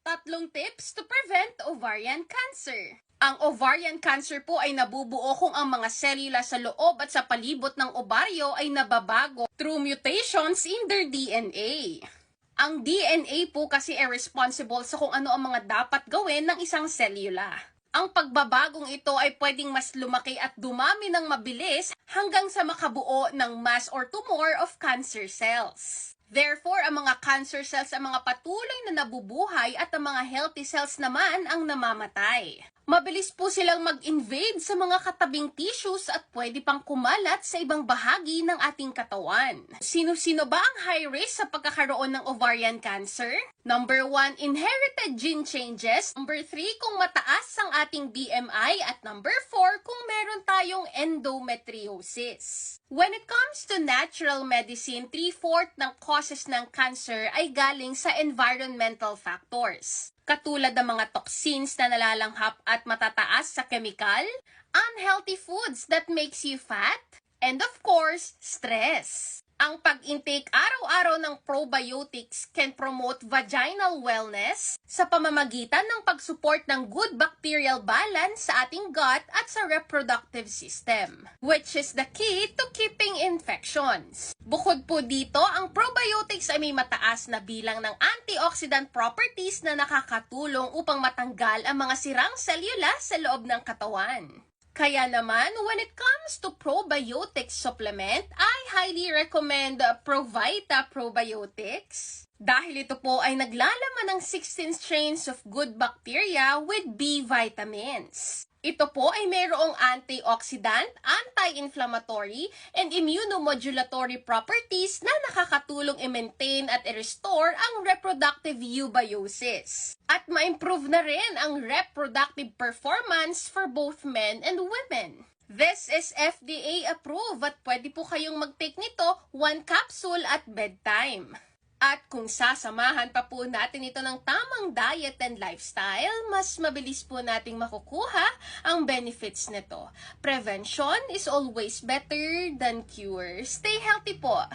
Tatlong tips to prevent ovarian cancer. Ang ovarian cancer po ay nabubuo kung ang mga selula sa loob at sa palibot ng ovaryo ay nababago through mutations in their DNA. Ang DNA po kasi ay responsible sa kung ano ang mga dapat gawin ng isang selula. Ang pagbabagong ito ay pwedeng mas lumaki at dumami ng mabilis hanggang sa makabuo ng mass or tumor of cancer cells. Therefore, ang mga cancer cells ang mga patuloy na nabubuhay at ang mga healthy cells naman ang namamatay. Mabilis po silang mag-invade sa mga katabing tissues at pwede pang kumalat sa ibang bahagi ng ating katawan. Sino-sino ba ang high risk sa pagkakaroon ng ovarian cancer? Number 1, inherited gene changes. Number 3, kung mataas ang ating BMI. At number 4, kung meron tayong endometriosis. When it comes to natural medicine, 3/4 ng causes ng cancer ay galing sa environmental factors. Katulad ng mga toxins na nalalanghap at matataas sa chemical, unhealthy foods that makes you fat, and of course, stress. Ang pag-intake araw-araw ng probiotics can promote vaginal wellness sa pamamagitan ng pag-support ng good bacterial balance sa ating gut at sa reproductive system, which is the key to keeping infections. Bukod po dito, ang probiotics ay may mataas na bilang ng antioxidant properties na nakakatulong upang matanggal ang mga sirang selula sa loob ng katawan. Kaya naman, when it comes to probiotic supplement, I highly recommend Provita Probiotics. Dahil ito po ay naglalaman ng 16 strains of good bacteria with B vitamins. Ito po ay mayroong antioxidant, anti-inflammatory, and immunomodulatory properties na nakakatulong i-maintain at i-restore ang reproductive eubiosis. At ma-improve na rin ang reproductive performance for both men and women. This is FDA approved at pwede po kayong mag-take nito 1 capsule at bedtime. At kung sasamahan pa po natin ito ng tamang diet and lifestyle, mas mabilis po nating makukuha ang benefits nito. Prevention is always better than cure. Stay healthy po!